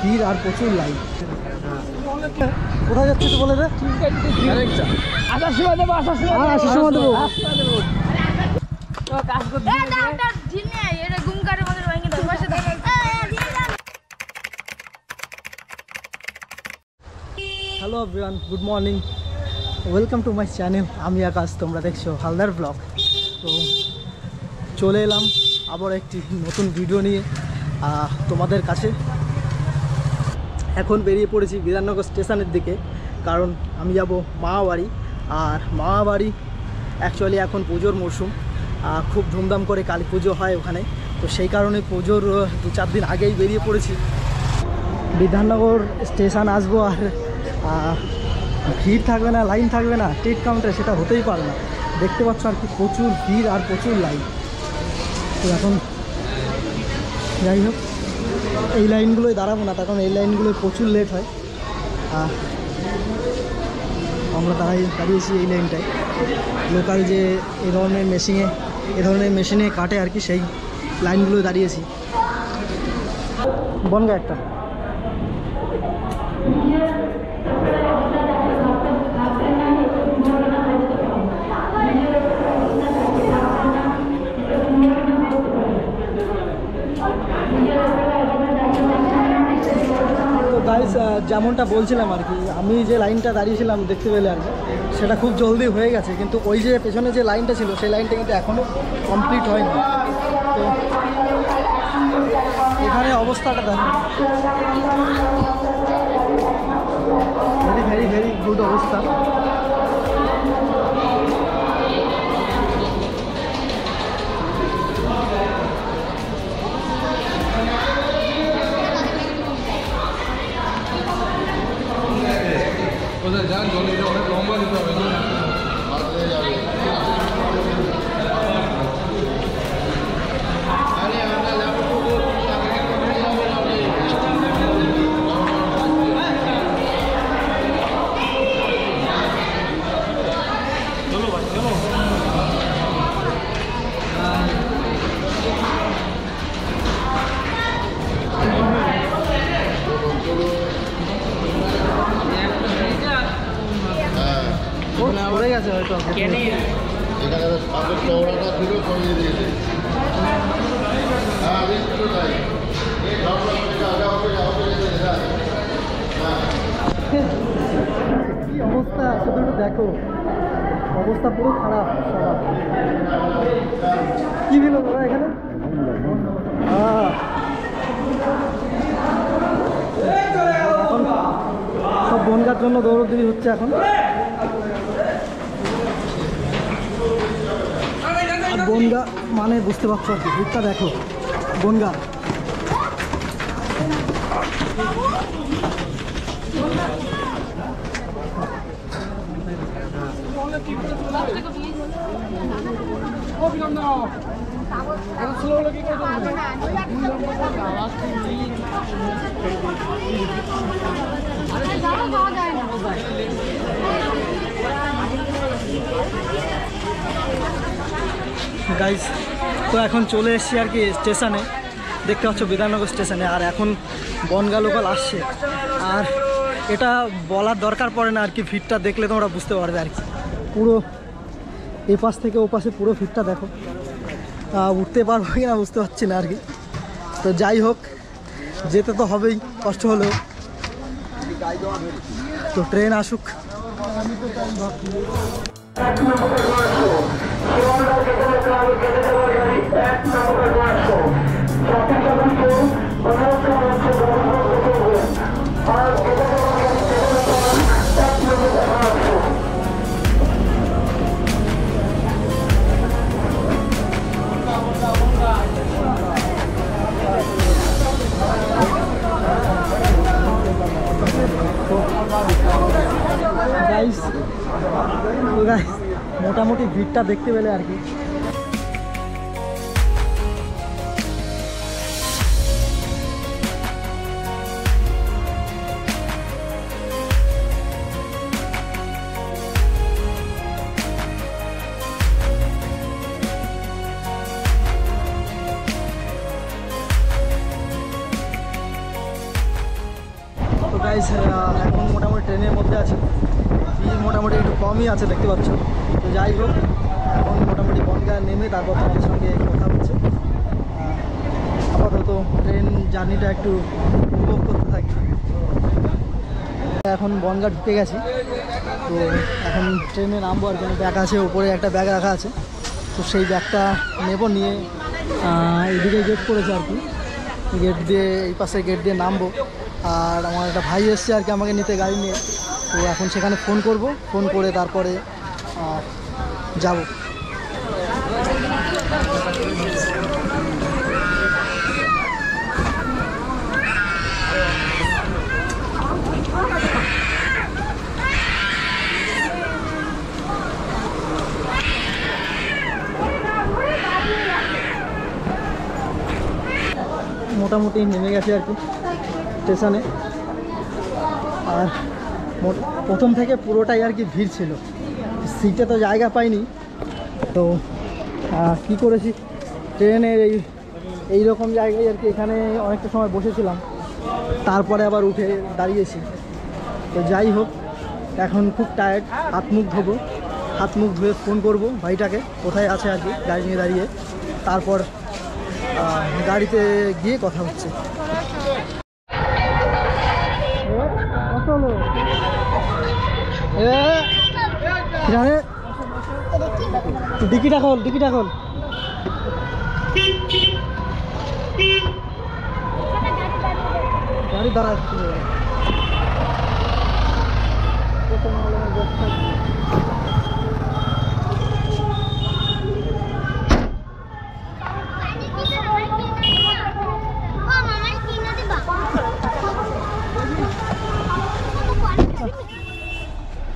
ভিড় আর প্রচুর লাইন। কোথায় যাচ্ছিস বলে দে? আসার সময় দেবো, আসার সময় দেবো। Hello everyone, good morning, welcome to my channel. আমি আকাশ, তোমরা দেখছো হালদার ব্লগ। তো চলে এলাম আবার একটি নতুন ভিডিও নিয়ে তোমাদের কাছে। এখন বেরিয়ে পড়েছি বিধাননগর স্টেশনের দিকে, কারণ আমি যাব মামাবাড়ি। আর মামাবাড়ি অ্যাকচুয়ালি এখন পুজোর মরশুম, খুব ধুমধাম করে কালী পুজো হয় ওখানে। তো সেই কারণে পুজোর 2-4 দিন আগেই বেরিয়ে পড়েছি। বিধাননগর স্টেশন আসবো আর ভিড় থাকবে না, লাইন থাকবে না টিকিট কাউন্টারে, সেটা হতেই পারে না। দেখতে পাচ্ছ আর কি, প্রচুর ভিড় আর প্রচুর লাইন। তো এখন যাই হোক, এই লাইনগুলোয় দাঁড়াবো না, তার কারণ এই লাইনগুলোয় প্রচুর লেট হয়। আমরা দাঁড়িয়েছি এই লাইনটায়, লোকাল যে এই ধরনের মেশিনে কাটে আর কি, সেই লাইনগুলোয় দাঁড়িয়েছি। বনগা একটা গাইস, যেমনটা বলছিলাম আর কি, আমি যে লাইনটা দাঁড়িয়েছিলাম দেখতে পেলে আর কি, সেটা খুব জলদি হয়ে গেছে। কিন্তু ওই যে পেছনে যে লাইনটা ছিল, সেই লাইনটা কিন্তু এখনও কমপ্লিট হয়নি। তো এখানে অবস্থাটা দেখো, ভেরি ভেরি ভেরি গুড অবস্থা। অনেক লম্বা দিতে হবে না, পড়ে গেছে হয়তো। এখানে চওড়াটা ছিল, কমিয়ে দিয়েছে। কি অবস্থা, শুধু একটু দেখো, অবস্থা পুরো খারাপ। কি দিল তোরা এখানে? এখন সব বনগার জন্য দৌড়দৌড়ি হচ্ছে এখন। আর বনগা মানে বুঝতে পারছো আর কি, ভিড়টা দেখো। বনগা গাইস, তো এখন চলে এসেছি আর কি স্টেশনে, দেখতে পাচ্ছ বিধাননগর স্টেশনে। আর এখন বনগা লোকাল আসছে, আর এটা বলার দরকার পড়ে না আর কি, ভিড়টা দেখলে তোমরা বুঝতে পারবে আর কি। পুরো এপাশ থেকে ওপাশে পুরো ভিড়টা দেখো। উঠতে পারবো কি না বুঝতে পারছি না আর কি। তো যাই হোক, যেতে তো হবেই কষ্ট হলেও। তো ট্রেন আসুক। মোটামুটি ভিড়টা দেখতে পেলে আর কি। তো গাইস এখন মোটামুটি ট্রেনের মধ্যে আছি, ভিড় মোটামুটি একটু কমই আছে দেখতে পাচ্ছ। তো যাই হোক, এখন মোটামুটি বনগাঁ নেমে তারপর তোমাদের সঙ্গে কথা হচ্ছে। আপাতত ট্রেন জার্নিটা একটু উপভোগ করতে থাকি। এখন বনগাঁ ঢুকে গেছি, তো এখন ট্রেনে নামবো। আর কোনো ব্যাগ আছে, উপরে একটা ব্যাগ রাখা আছে, তো সেই ব্যাগটা নেব, নিয়ে এইদিকে গেট করেছে আর কি, গেট দিয়ে এই পাশে গেট দিয়ে নামবো। আর আমার একটা ভাই এসছে আর কি আমাকে নিতে গাড়ি নিয়ে, তো এখন সেখানে ফোন করব, ফোন করে তারপরে যাব। মোটামুটি নেমে গেছে আর কি স্টেশনে। আর প্রথম থেকে পুরোটাই আর কি ভিড় ছিল, সিটে তো জায়গা পাইনি। তো কি করেছি, ট্রেনের এই রকম জায়গায় আর কি এখানে অনেকটা সময় বসেছিলাম, তারপরে আবার উঠে দাঁড়িয়েছি। তো যাই হোক, এখন খুব টায়ার্ড, হাত মুখ ধোবো, হাত মুখ ধুয়ে ফোন করব ভাইটাকে কোথায় আছে আর কি গাড়ি নিয়ে দাঁড়িয়ে, তারপর গাড়িতে গিয়ে কথা হচ্ছে। ডিকিটা খোল, ডিকিটা খোল। গাড়ি দাঁড়া।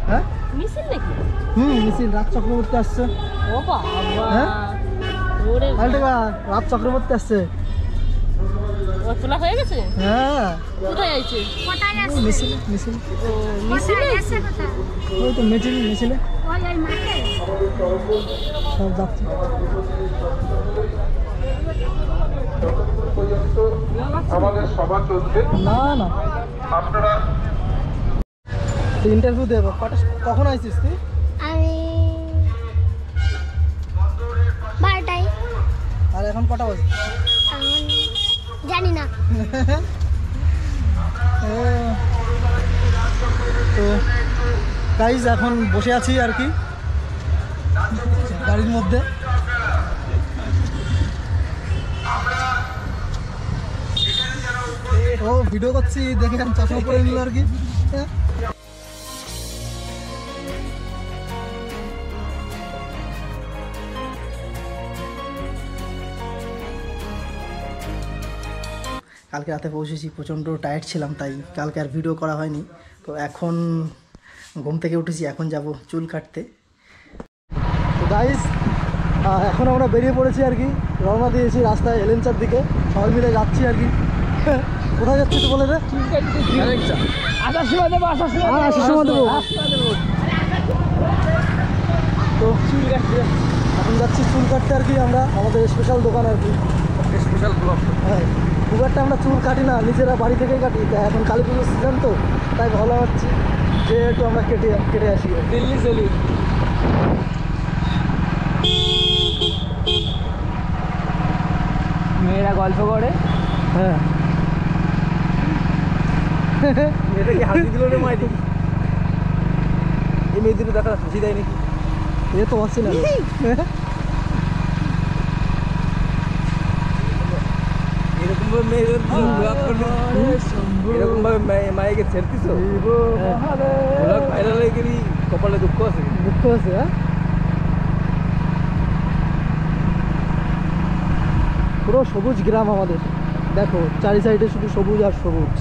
হ্যাঁ মিছিল নাকি? মিছিল রাজ চক্রবর্তী আসছে। ও বাবা, হ্যাঁ ওরে রাজ চক্রবর্তী আসছে। ও তোলা হয়ে গেছে? হ্যাঁ কোথায় আছে? কোথায় আছে? মিছিল মিছিল ও মিছিলে আছে? ওই তো মিছিল মিছিলে ওই ওই মাঠে সব যাচ্ছে। আমাদের সভা চলছে, না না আপনারা ইন্টারভিউ দেবো। কখন আইছিস তুই? আমি 12টায়। আর এখন কটা বাজে? এখন জানি না। তো গাইজ এখন বসে আছি আর কি গাড়ির মধ্যে। ও ভিডিও করছি দেখে আমি চশমা পরে নিল আর কি। কালকে রাতে পৌঁছেছি, প্রচণ্ড টায়ার্ড ছিলাম, তাই কালকে আর ভিডিও করা হয়নি। তো এখন ঘুম থেকে উঠেছি, এখন যাব চুল কাটতে। তো গাইস এখন আমরা বেরিয়ে পড়েছি আর কি, রওনা দিয়েছি রাস্তায় এলেঞ্চার দিকে, সবাই মিলে যাচ্ছি আর কি। কোথায় যাচ্ছি তো বলে রে? আসার সময় দেবো, আসার সময় দেবো। তো চুল কাটতে এখন যাচ্ছি, চুল কাটতে আর কি আমরা, আমাদের স্পেশাল দোকান আর কি, স্পেশাল ব্লগ। হ্যাঁ, খুব একটা আমরা চুল কাটি না, নিজেরা বাড়ি থেকেই কাটি। এখন কালী পুজোর সিজন তো, তাই ভালো হচ্ছে যে একটু আমরা কেটে আসি। দিল্লি চলি। মেয়েরা গল্প করে। হ্যাঁ এটা কি হাসি দিল রে মাইরি? এই মেয়েদের দেখা হাসি দেয় নাকি? এ তো হচ্ছে না। এরকম ভাবে মেয়েদের ব্লগ করলে, এরকম ভাবে মায়েকে ছেড়তিস, ব্লগ ভাইরাল হয়ে গেলি কপালে দুঃখ আছে। দুঃখ আছে। হ্যাঁ, পুরো সবুজ গ্রাম আমাদের, দেখো চারি সাইডে শুধু সবুজ আর সবুজ।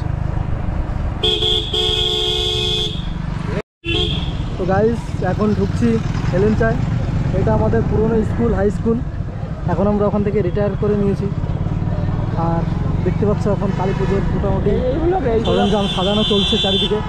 তো গাইস এখন ঢুকছি এলেঞ্চায়, এটা আমাদের পুরনো স্কুল, হাই স্কুল। এখন আমরা ওখান থেকে রিটায়ার করে নিয়েছি। আর দেখতে পাচ্ছ এখন কালী পুজোর মোটামুটি সরঞ্জাম সাজানো চলছে চারিদিকে।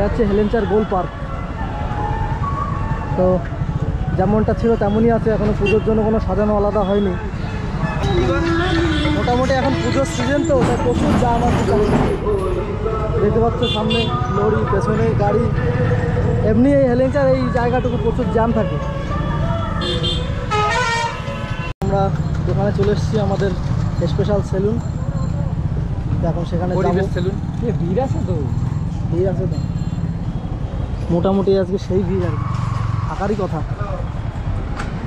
হচ্ছে হেলেঞ্চার গোল পার্ক। তো যেমনটা ছিল তেমনই আছে, এখনো পুজোর জন্য কোনো সাজানো আলাদা হয়নি। মোটামুটি এখন পুজোর সিজন তো, তাই প্রচুর জাম আছে। দেখতে পাচ্ছ সামনে লরি, পেছনে গাড়ি। এমনি এই হেলেঞ্চার এই জায়গাটুকু প্রচুর জ্যাম থাকে। আমরা দোকানে চলে এসেছি, আমাদের স্পেশাল সেলুন। এখন সেখানে যাবো। সেলুন ভিড় আছে তো, ভিড় আছে তো মোটামুটি আজকে সেই ভিড় আর কি, থাকারই কথা।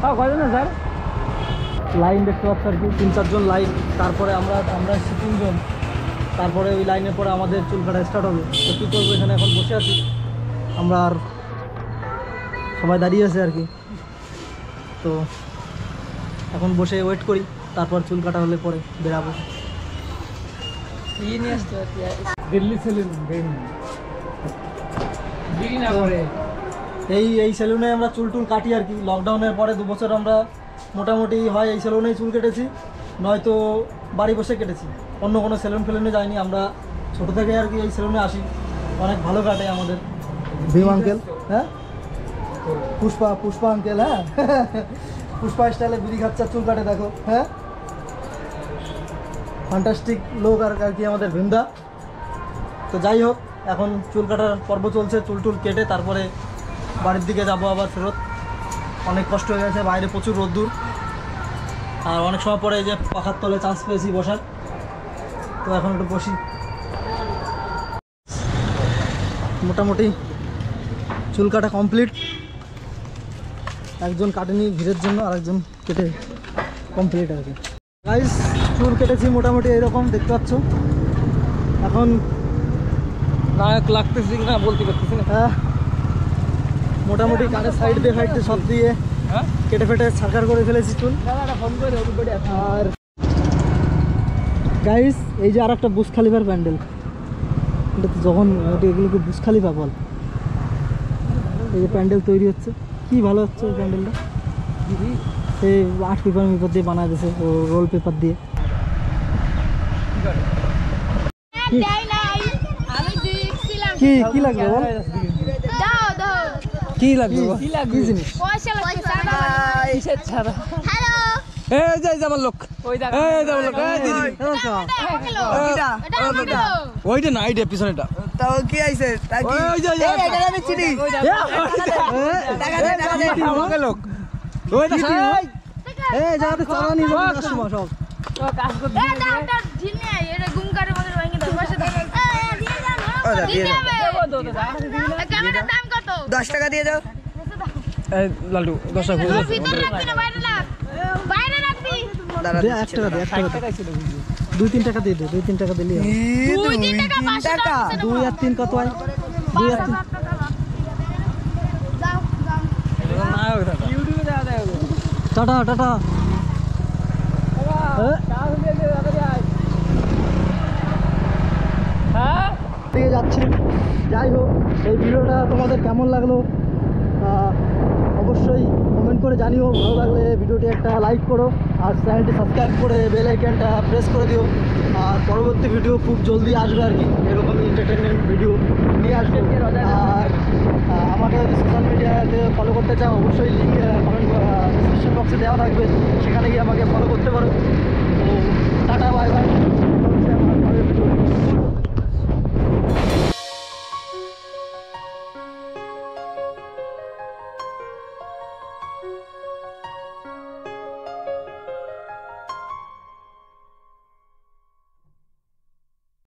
তাও কয় না স্যার? লাইন দেখতে পাচ্ছ আর কি, 3-4 জন লাইন। তারপরে আমরা 3 জন। তারপরে ওই লাইনের পরে আমাদের চুল কাটা স্টার্ট হবে। তো কী করবো, এখানে এখন বসে আছি আমরা, আর সবাই দাঁড়িয়ে আছে আর কি। তো এখন বসে ওয়েট করি, তারপর চুল কাটা হলে পরে বেরাবো। নিয়ে আসতে দিল্লি সেলুন না করে এই সেলুনে আমরা চুল কাটি আর কি। লকডাউনের পরে 2 বছর আমরা মোটামুটি হয় এই সেলুনেই চুল কেটেছি, নয়তো বাড়ি বসে কেটেছি। অন্য কোনো সেলুনে যাইনি আমরা, ছোটো থেকে আর কি এই সেলুনে আসি। অনেক ভালো কাটে আমাদের ভীম আঙ্কেল। হ্যাঁ, পুষ্পা আঙ্কেল। হ্যাঁ, পুষ্পা স্টাইলে বিড়ি খাচ্ছে, চুল কাটে দেখো। হ্যাঁ, ফ্যান্টাস্টিক লোক আর কি আমাদের ভীমদা। তো যাই হোক, এখন চুল কাটার পর্ব চলছে। চুল কেটে তারপরে বাড়ির দিকে যাবো আবার ফেরত। অনেক কষ্ট হয়ে গেছে, বাইরে প্রচুর রোদ্দুর। আর অনেক সময় পরে এই যে পাখার তলে চান্স পেয়েছি বসার, তো এখন একটু বসি। মোটামুটি চুল কাটা কমপ্লিট। একজন কাটেনি ভিড়ের জন্য, আরেকজন কেটে কমপ্লিট আর কি। গাইস, চুল কেটেছি মোটামুটি এইরকম দেখতে পাচ্ছ। এখন নায়ক লাগতেছি না বলতে পারতেছি না। হ্যাঁ, মোটামুটি কানের সাইড দিয়ে সব দিয়ে কেটে ফেটে সারকার করে ফেলেছি চুল। আর গাইস, এই যে আর একটা বুর্জ খলিফার প্যান্ডেল, এটা তো যখন এগুলোকে বুর্জ খলিফা বল। এই যে প্যান্ডেল তৈরি হচ্ছে, কি ভালো হচ্ছে এই প্যান্ডেলটা। এই আর্ট পেপার দিয়ে বানায় দিয়েছে, রোল পেপার দিয়ে। কি লাগবে বল, কি লাগবে কি জিনিস? আমার লোক ওইটা না, আইডিয়া পিছনেটা কি আইছে লোক $10 দিয়ে দাও। লালটু 10 টাকা 1 টাকা দে, 2-3 টাকা দিয়ে দে, 2-3 টাকা দিলি 2 টাকা 2 আর 3 কত হয়? 2 আর 3 টাটা টাটা। দিকে যাচ্ছি। যাই হোক, এই ভিডিওটা তোমাদের কেমন লাগলো অবশ্যই কমেন্ট করে জানিও। ভালো লাগলে ভিডিওটি একটা লাইক করো, আর চ্যানেলটি সাবস্ক্রাইব করে বেল আইকনটা প্রেস করে দিও। আর পরবর্তী ভিডিও খুব জলদি আসবে আর কি, এরকম এন্টারটেনমেন্ট ভিডিও নিয়ে আসবে। আর আমাকে যদি সোশ্যাল মিডিয়াতে ফলো করতে চাও, অবশ্যই লিঙ্ক কমেন্ট ডিসক্রিপশন বক্সে দেওয়া থাকবে, সেখানে গিয়ে আমাকে ফলো করতে পারো। তো টাটা, বাই বাই।